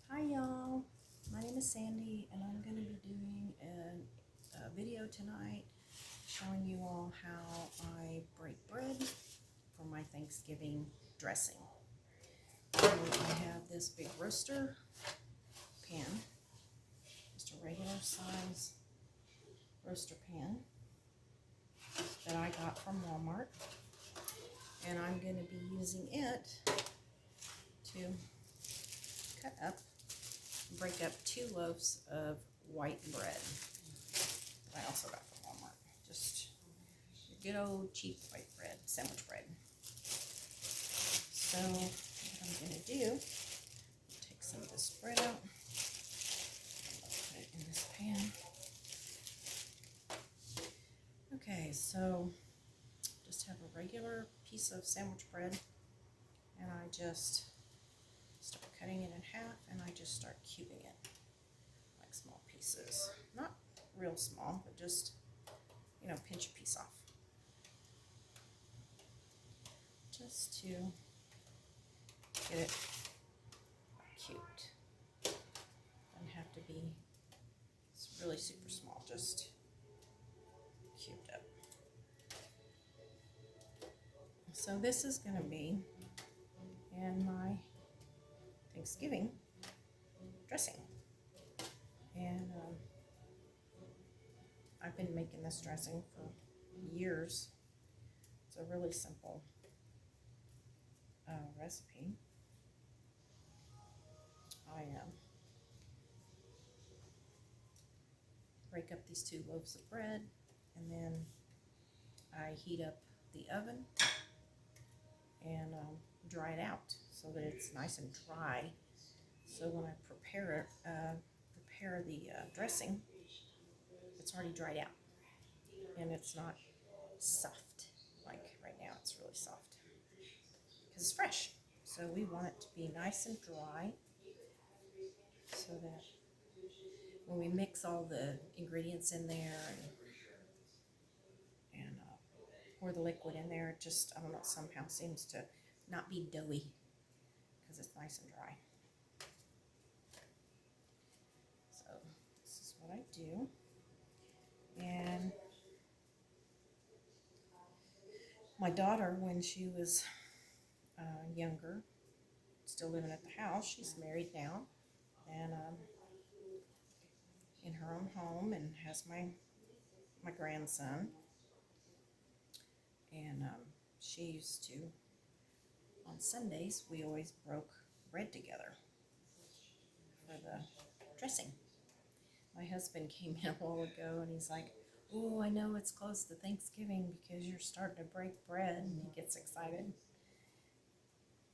Hi y'all, my name is Sandy and I'm going to be doing a video tonight showing you all how I break bread for my Thanksgiving dressing. So I have this big roaster pan, just a regular size roaster pan that I got from Walmart, and I'm going to be using it to break up 2 loaves of white bread that I also got from Walmart. Just your good old cheap white bread, sandwich bread. So what I'm going to do, take some of this bread out, put it in this pan. Okay, so just have a regular piece of sandwich bread, and I just start cutting it in half, and I just start cubing it like small pieces. Not real small, but just, pinch a piece off. Just to get it cute. Doesn't have to be really super small, just cubed up. So this is going to be in my Thanksgiving dressing. And I've been making this dressing for years. It's a really simple recipe. I break up these 2 loaves of bread, and then I heat up the oven and dry it out so that it's nice and dry. So when I prepare the dressing, it's already dried out and it's not soft like right now. It's really soft because it's fresh. So we want it to be nice and dry so that when we mix all the ingredients in there and pour the liquid in there, it just, I don't know, somehow seems to not be doughy because it's nice and dry. So this is what I do. And my daughter, when she was younger, still living at the house, she's married now, and in her own home, and has my grandson. And she used to, on Sundays, we always broke bread together for the dressing. My husband came in a while ago and he's like, "Oh, I know it's close to Thanksgiving because you're starting to break bread," and he gets excited.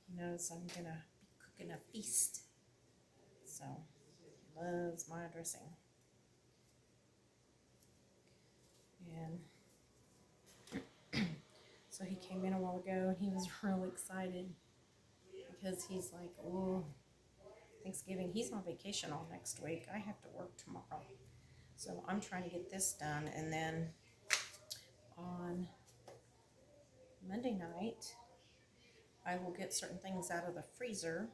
He knows I'm gonna be cooking a feast. So he loves my dressing. And so he came in a while ago and he was real excited because he's like, "Oh, Thanksgiving, he's on vacation all next week. I have to work tomorrow." So I'm trying to get this done, and then on Monday night, I will get certain things out of the freezer.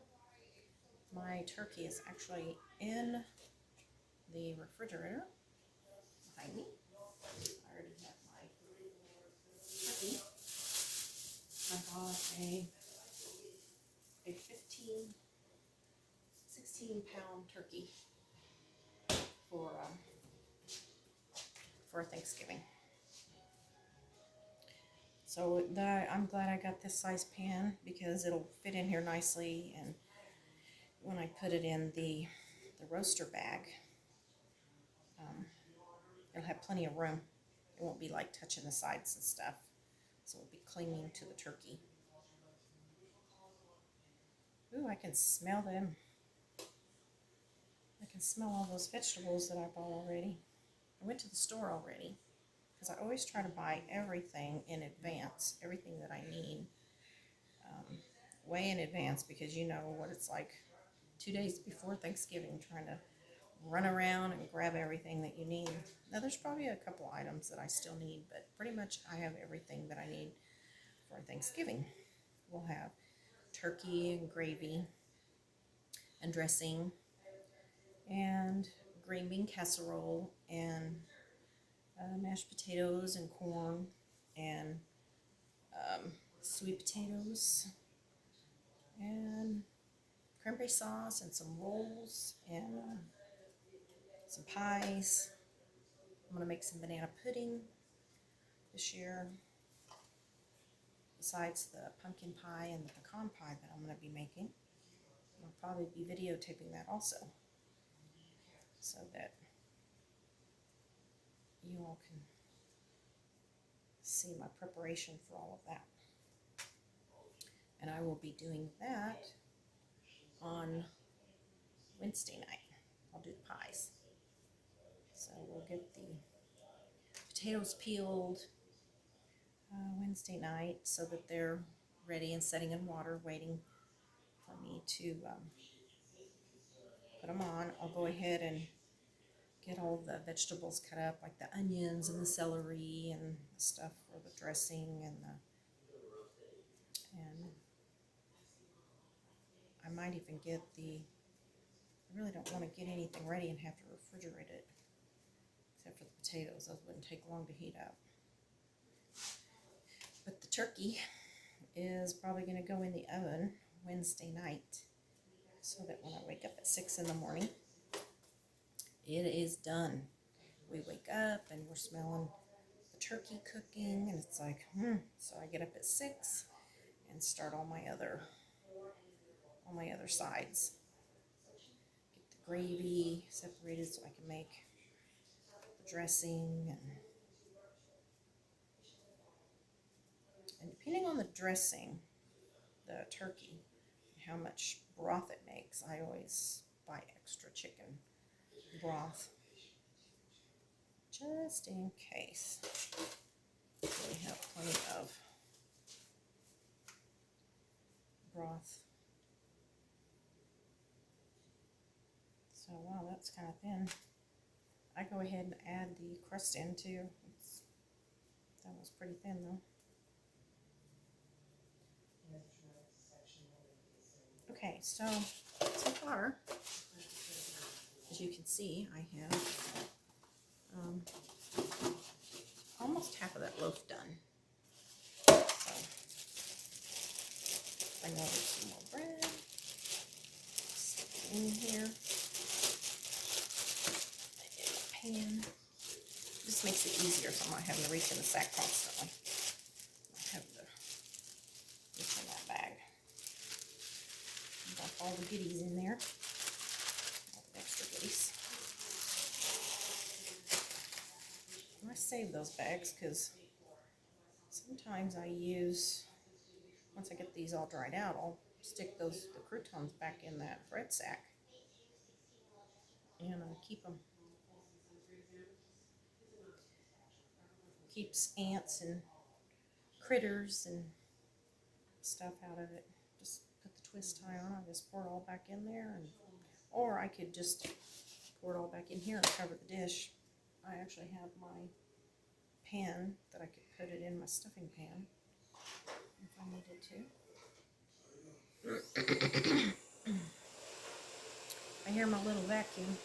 My turkey is actually in the refrigerator behind me. I already have my turkey. I bought a 16-pound turkey for Thanksgiving. So I'm glad I got this size pan because it'll fit in here nicely, and when I put it in the roaster bag, it'll have plenty of room. It won't be like touching the sides and stuff, so it'll be clinging to the turkey. Ooh, I can smell them. I can smell all those vegetables that I bought already. I went to the store already because I always try to buy everything in advance, everything that I need way in advance, because you know what it's like 2 days before Thanksgiving trying to run around and grab everything that you need. Now there's probably a couple items that I still need, but pretty much I have everything that I need for Thanksgiving. We'll have turkey and gravy and dressing, and green bean casserole, and mashed potatoes and corn, and sweet potatoes, and cranberry sauce, and some rolls, and some pies. I'm going to make some banana pudding this year, besides the pumpkin pie and the pecan pie that I'm going to be making. I'll probably be videotaping that also, so that you all can see my preparation for all of that. And I will be doing that on Wednesday night. I'll do the pies. So we'll get the potatoes peeled Wednesday night so that they're ready and setting in water, waiting for me to put them on. I'll go ahead and get all the vegetables cut up, like the onions and the celery and the stuff for the dressing, and I might even get I really don't want to get anything ready and have to refrigerate it, except for the potatoes. Those wouldn't take long to heat up. But the turkey is probably going to go in the oven Wednesday night, so that when I wake up at 6 in the morning, it is done. We wake up and we're smelling the turkey cooking, and it's like, So I get up at 6 and start all my other sides. Get the gravy separated so I can make the dressing, and depending on the dressing, the turkey, how much broth it makes, I always buy extra chicken broth, just in case. We have plenty of broth. So wow, that's kind of thin. I go ahead and add the crust in too. That was pretty thin though. Okay, so far, as you can see, I have almost half of that loaf done. So I know there's some more bread. Stick it in here. Pan. This makes it easier, so I'm not having to reach in the sack constantly. I have to reach in that bag. Dump all the goodies in there. All the extra goodies. And I save those bags because sometimes I use, once I get these all dried out, I'll stick the croutons back in that bread sack and keep them. Keeps ants and critters and stuff out of it. Just put the twist tie on. I just pour it all back in there, or I could just pour it all back in here and cover the dish. I actually have my pan that I could put it in my stuffing pan if I needed to. I hear my little vacuum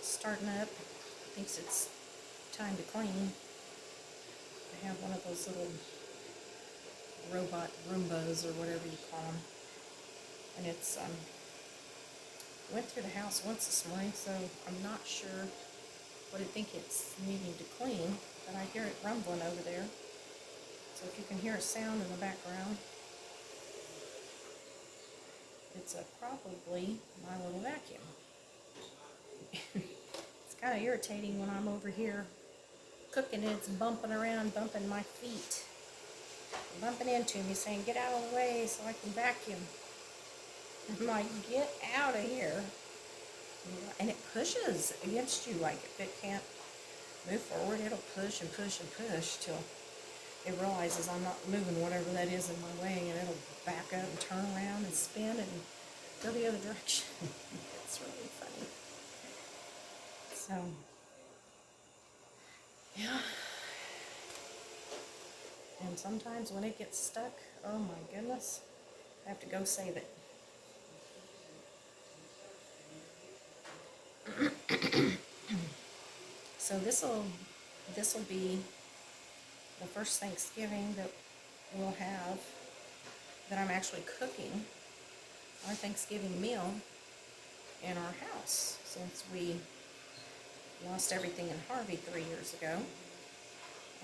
starting up. Thinks it's time to clean. I have one of those little robot Roombas or whatever you call them, and it's went through the house once this morning, so I'm not sure what I think it's needing to clean, but I hear it rumbling over there. So if you can hear a sound in the background, it's probably my little vacuum. It's kind of irritating when I'm over here cooking and it's bumping around, bumping my feet, bumping into me, saying, "Get out of the way so I can vacuum." I'm like, "Get out of here." And it pushes against you. Like, if it can't move forward, it'll push and push and push till it realizes I'm not moving whatever that is in my way, and it'll back up and turn around and spin and go the other direction. It's really funny. So, yeah. And sometimes when it gets stuck, oh my goodness, I have to go save it. So this will be the first Thanksgiving that we'll have that I'm actually cooking our Thanksgiving meal in our house, since we lost everything in Harvey 3 years ago.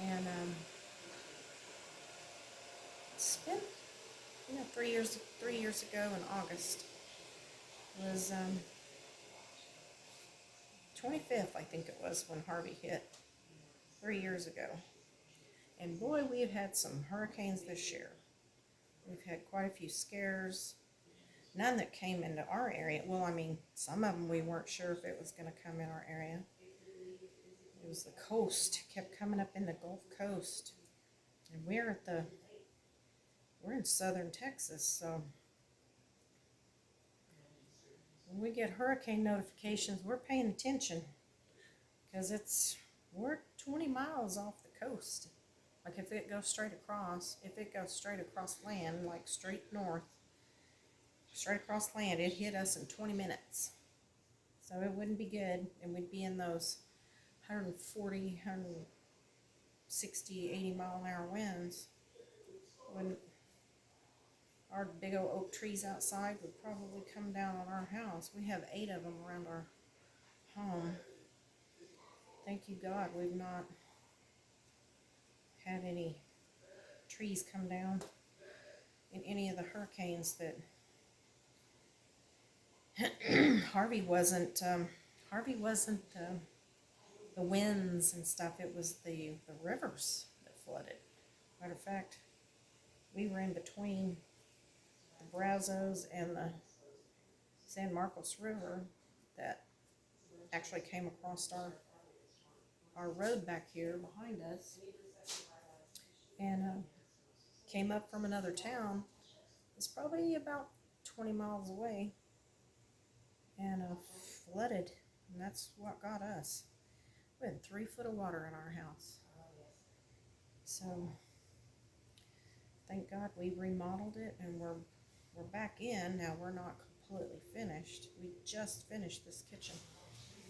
And it's been, 3 years ago in August was 25th, I think it was, when Harvey hit 3 years ago. And boy, we've had some hurricanes this year. We've had quite a few scares. None that came into our area. Well, I mean, some of them we weren't sure if it was going to come in our area. It was the coast, kept coming up in the Gulf Coast. And we're in southern Texas, so when we get hurricane notifications, we're paying attention, because we're 20 miles off the coast. Like if it goes straight across land, like straight north, straight across land, it hit us in 20 minutes. So it wouldn't be good, and we'd be in those 140, 160, 80 mile an hour winds. When our big old oak trees outside would probably come down on our house. We have 8 of them around our home. Thank you God we've not had any trees come down in any of the hurricanes that Harvey wasn't the winds and stuff. It was the rivers that flooded. Matter of fact, we were in between the Brazos and the San Marcos River that actually came across our road back here behind us, and came up from another town. It's probably about 20 miles away, and flooded, and that's what got us. We had 3 foot of water in our house. So thank God we remodeled it, and we're back in now. We're not completely finished. We just finished this kitchen.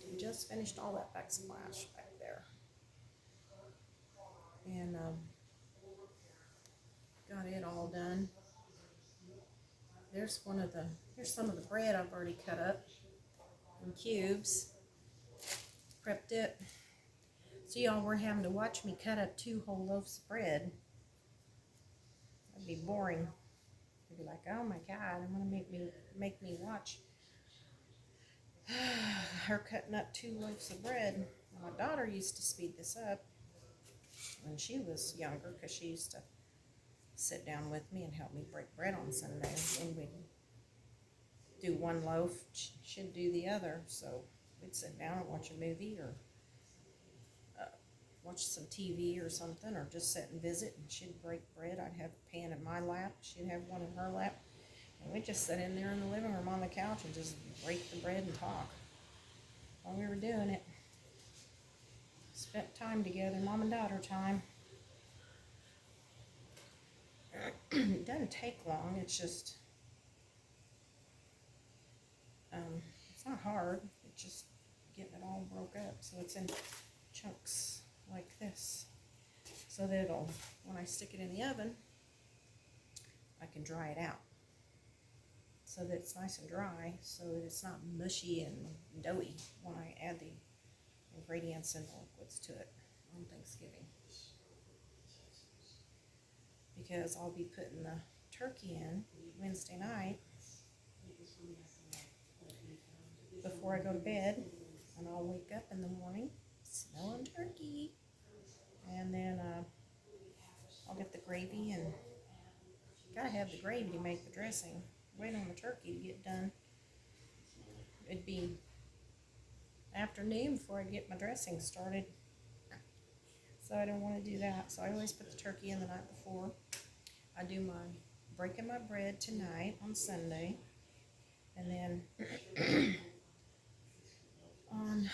We just finished all that backsplash back there, and got it all done. Here's some of the bread I've already cut up in cubes. Prepped it. So y'all were having to watch me cut up 2 whole loaves of bread. That'd be boring. You'd be like, oh my God, I'm gonna make me watch her cutting up 2 loaves of bread. My daughter used to speed this up when she was younger, because she used to sit down with me and help me break bread on Sunday, and we'd do 1 loaf, she'd do the other. So we'd sit down and watch a movie, or watch some TV or something, or just sit and visit, and she'd break bread. I'd have a pan in my lap, she'd have one in her lap, and we'd just sit in there in the living room on the couch and just break the bread and talk while we were doing it. Spent time together, mom and daughter time. It doesn't take long, it's just it's not hard, it's just getting it all broke up so it's in chunks like this, so that when I stick it in the oven, I can dry it out so that it's nice and dry, so that it's not mushy and doughy when I add the ingredients and the liquids to it on Thanksgiving. Because I'll be putting the turkey in Wednesday night before I go to bed, and I'll wake up in the morning smelling turkey, and then I'll get the gravy, and gotta have the gravy to make the dressing. Wait on the turkey to get done. It'd be afternoon before I get my dressing started, so I don't want to do that. So I always put the turkey in the night before. I do my breaking my bread tonight on Sunday, and then on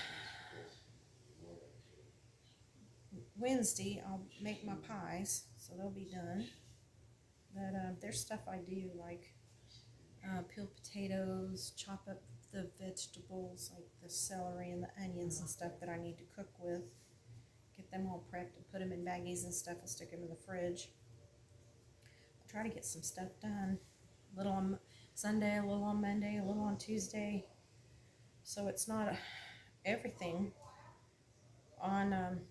Wednesday I'll make my pies, so they'll be done. But there's stuff I do, like peel potatoes, chop up the vegetables, like the celery and the onions and stuff that I need to cook with. Get them all prepped and put them in baggies and stuff and stick them in the fridge. I'll try to get some stuff done. A little on Sunday, a little on Monday, a little on Tuesday. So it's not everything. On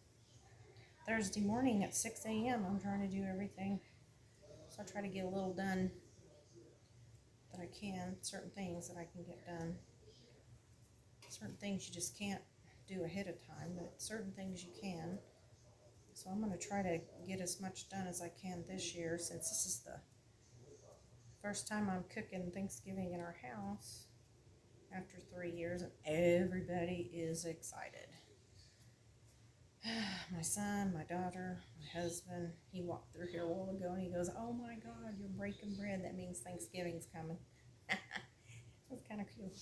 Thursday morning at 6 a.m. I'm trying to do everything. So I try to get a little done that I can. Certain things that I can get done. Certain things you just can't do ahead of time, but certain things you can. So I'm going to try to get as much done as I can this year, since this is the first time I'm cooking Thanksgiving in our house after 3 years, and everybody is excited. My son, my daughter, my husband, he walked through here a while ago and he goes, "Oh my God, you're breaking bread. That means Thanksgiving's coming." It was kind of cute.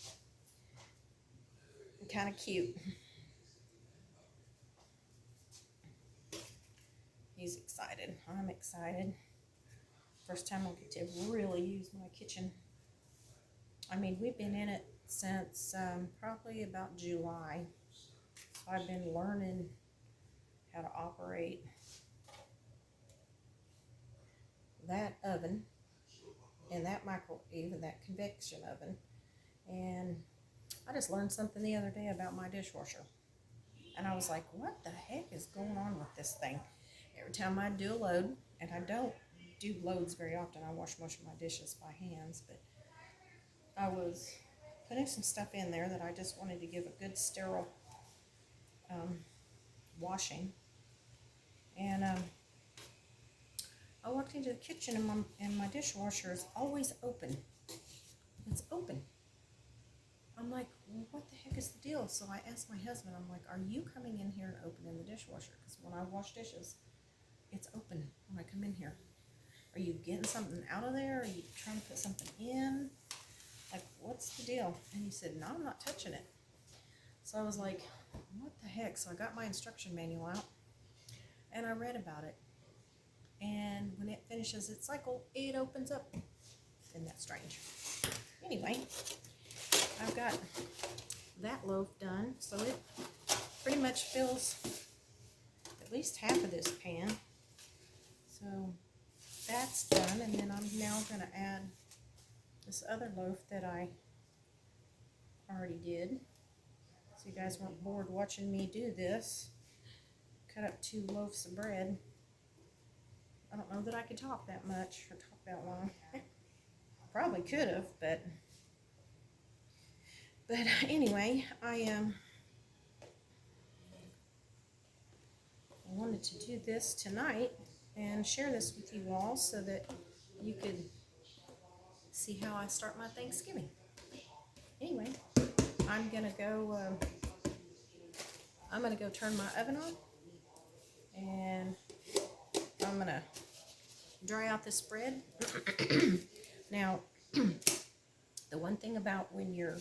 Kind of cute. He's excited. I'm excited. First time I get to really use my kitchen. I mean, we've been in it since probably about July. So I've been learning how to operate that oven and that microwave and that convection oven. And I just learned something the other day about my dishwasher. And I was like, what the heck is going on with this thing? Every time I do a load, and I don't do loads very often, I wash most of my dishes by hands, but I was putting some stuff in there that I just wanted to give a good sterile washing. And I walked into the kitchen and my dishwasher is always open. It's open. I'm like, well, what the heck is the deal? So I asked my husband, I'm like, are you coming in here and opening the dishwasher? Because when I wash dishes, it's open when I come in here. Are you getting something out of there? Are you trying to put something in? Like, what's the deal? And he said, no, I'm not touching it. So I was like, what the heck? So I got my instruction manual out and I read about it. And when it finishes its cycle, it opens up. Isn't that strange? Anyway, I've got that loaf done. So it pretty much fills at least half of this pan. So that's done. And then I'm now going to add this other loaf that I already did. So you guys weren't bored watching me do this. Cut up 2 loaves of bread. I don't know that I could talk that much or talk that long. Probably could have, but anyway, I wanted to do this tonight and share this with you all so that you could see how I start my Thanksgiving. Anyway, I'm gonna go turn my oven on, and I'm gonna dry out this bread. Now, the one thing about when you're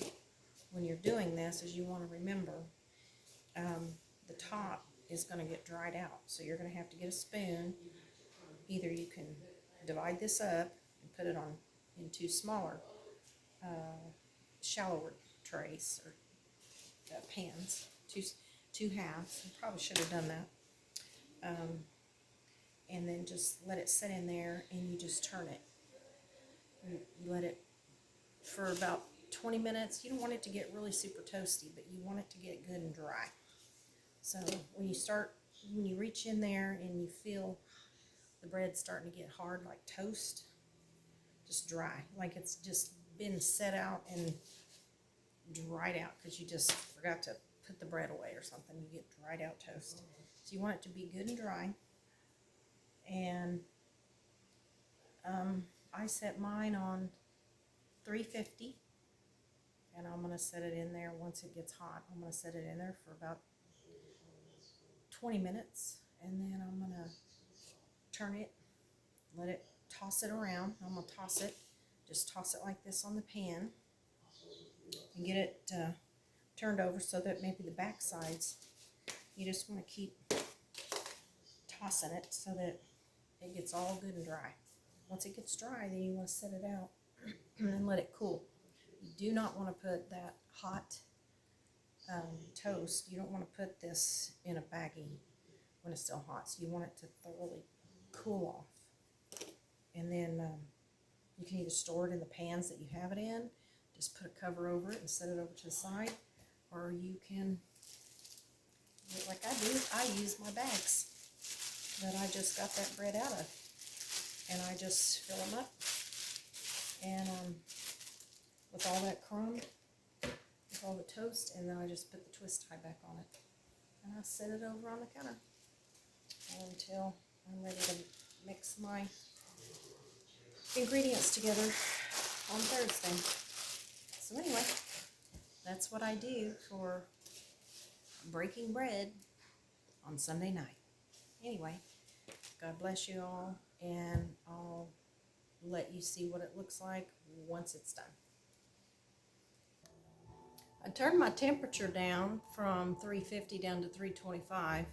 doing this is you want to remember the top is going to get dried out. So you're going to have to get a spoon. Either you can divide this up and put it on in 2 smaller, shallower trays or pans, two halves. I probably should have done that. And then just let it sit in there, and you just turn it. You let it for about 20 minutes. You don't want it to get really super toasty, but you want it to get good and dry. So when you reach in there and you feel the bread starting to get hard like toast, just dry, like it's just been set out and dried out because you just forgot to put the bread away or something. You get dried out toast. So you want it to be good and dry. And I set mine on 350, and I'm going to set it in there. Once it gets hot, I'm going to set it in there for about 20 minutes, and then I'm going to turn it, let it toss it around. I'm going to just toss it like this on the pan, and get it turned over so that maybe the back sides, you just want to keep tossing it so that it gets all good and dry. Once it gets dry, then you want to set it out and let it cool. You do not want to put that hot toast, you don't want to put this in a baggie when it's still hot. So you want it to thoroughly cool off. And then you can either store it in the pans that you have it in, just put a cover over it and set it over to the side, or you can, like I do, I use my bags that I just got that bread out of, and I just fill them up, and with all that crumb, with all the toast, and then I just put the twist tie back on it, and I set it over on the counter until I'm ready to mix my ingredients together on Thursday. So anyway, that's what I do for breaking bread on Sunday night. Anyway, God bless you all, and I'll let you see what it looks like once it's done. I turned my temperature down from 350 down to 325,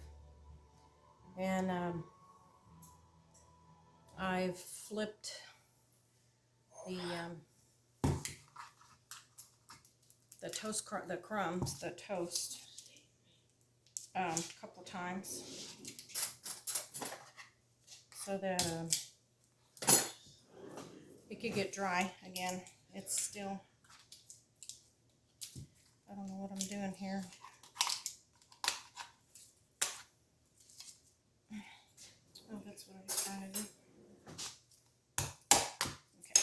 and I've flipped the toast, the crumbs, the toast, a couple times, so that it could get dry again. It's still, I don't know what I'm doing here. Oh, that's what I was trying to do. Okay.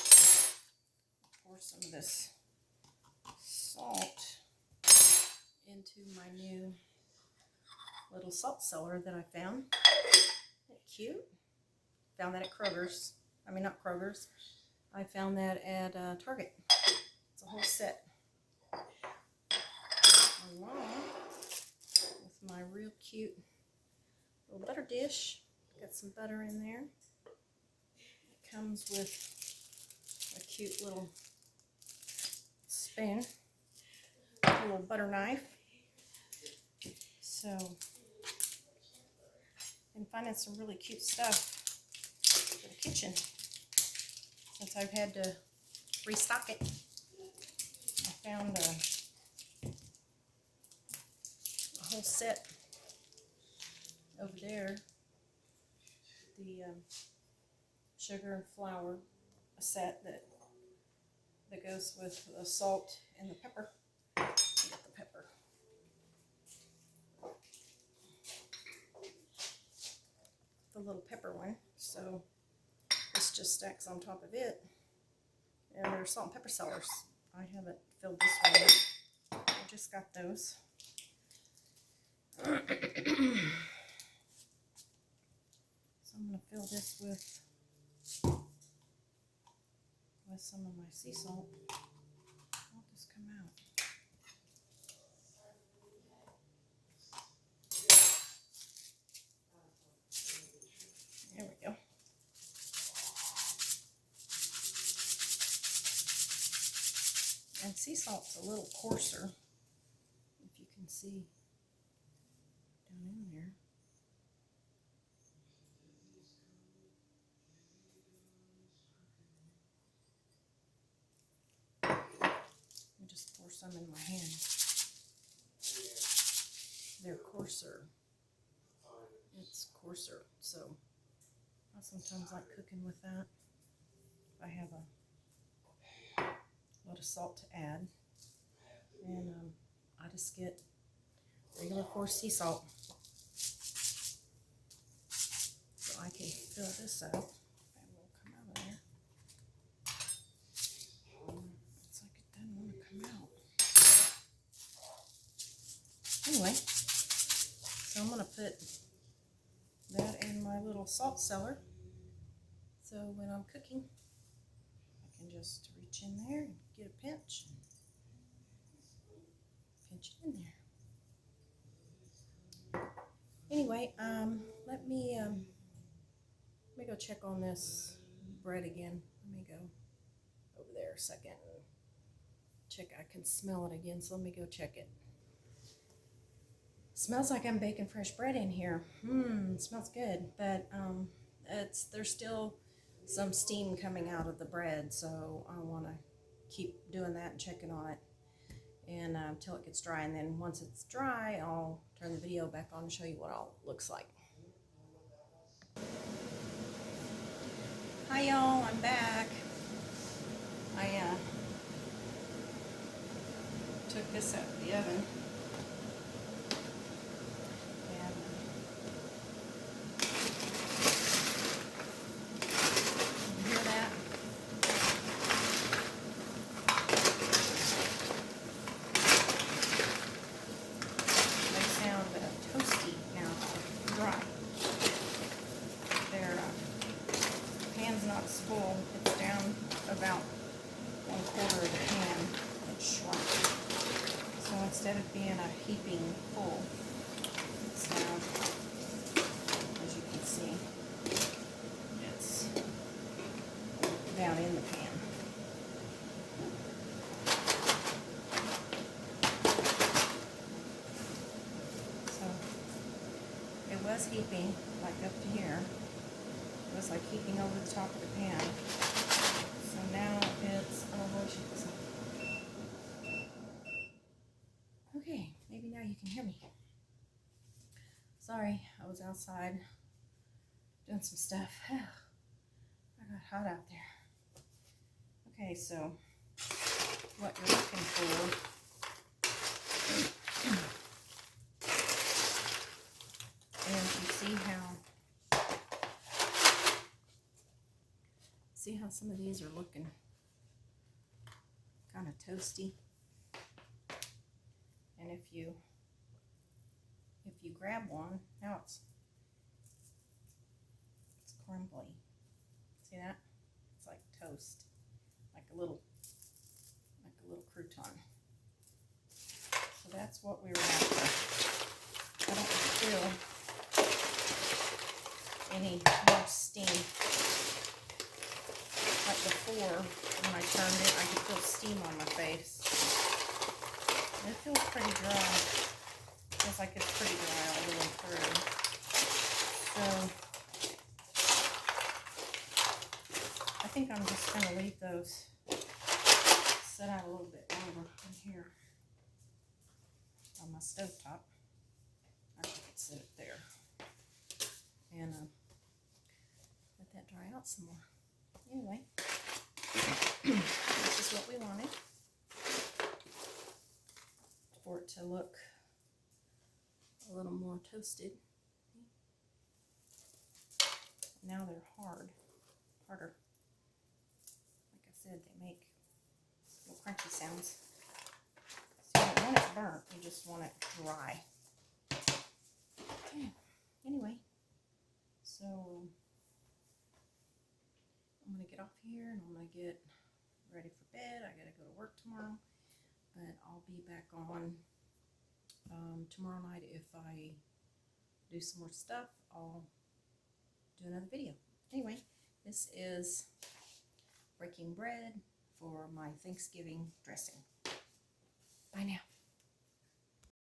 Pour some of this salt into my new little salt cellar that I found. Isn't it cute? Found that at Kroger's. I mean, not Kroger's. I found that at Target. It's a whole set. Along with my real cute little butter dish. Got some butter in there. It comes with a cute little spoon, a little butter knife. So, I'm finding some really cute stuff for the kitchen since I've had to restock it. I found a whole set over there. The sugar and flour, a set that goes with the salt and the pepper. Get the pepper. The little pepper one. So this just stacks on top of it. And they're salt and pepper cellars. I haven't filled this one yet. I just got those. So I'm going to fill this with some of my sea salt. I'll just come out. There we go. And sea salt's a little coarser, if you can see down in there. I just pour some in my hand. They're coarser. It's coarser, so I sometimes like cooking with that. I have a lot of salt to add, and I just get regular coarse sea salt, so I can fill this up, and we'll come out of there. It's like it doesn't want to come out. Anyway, so I'm gonna put that in my little salt cellar, so when I'm cooking, I can just reach in there and get a pinch it in there. Anyway, let me go check on this bread again. Let me go over there a second and check. I can smell it again, so let me go check it. Smells like I'm baking fresh bread in here. It smells good, but there's still some steam coming out of the bread, so I want to keep doing that and checking on it. and until it gets dry. And then once it's dry, I'll turn the video back on and show you what it all looks like. Hi y'all, I'm back. I took this out of the oven. And you hear that? They sound toasty now, dry. Their pan's not full. It's down about 1/4 of the pan. It's shrunk. So instead of being a heaping full, it's now, as you can see, it's down in the pan. So it was heaping like up to here. It was like heaping over the top of the pan. So now it's, oh, what should this? Okay, maybe now you can hear me. Sorry, I was outside doing some stuff. I got hot out there. Okay, so what you're looking for is you see how some of these are looking kind of toasty. And if you grab one, now it's crumbly. See that? It's like toast, like a little crouton. So that's what we were after. I don't feel any more steam. Like before, when I turned it, I could feel steam on my face. It feels pretty dry. It feels like it's pretty dry all the way through. So I think I'm just going to leave those set out a little bit longer in here on my stovetop. I could set it there and let that dry out some more. Anyway, this is what we wanted. For it to look a little more toasted. Now they're harder. Like I said, they make little crunchy sounds. So you don't want it burnt, you just want it dry. Okay. Anyway, so I'm gonna get off here and I'm gonna get ready for bed. I gotta go to work tomorrow. But I'll be back on tomorrow night. If I do some more stuff, I'll do another video. Anyway, this is breaking bread for my Thanksgiving dressing. Bye now.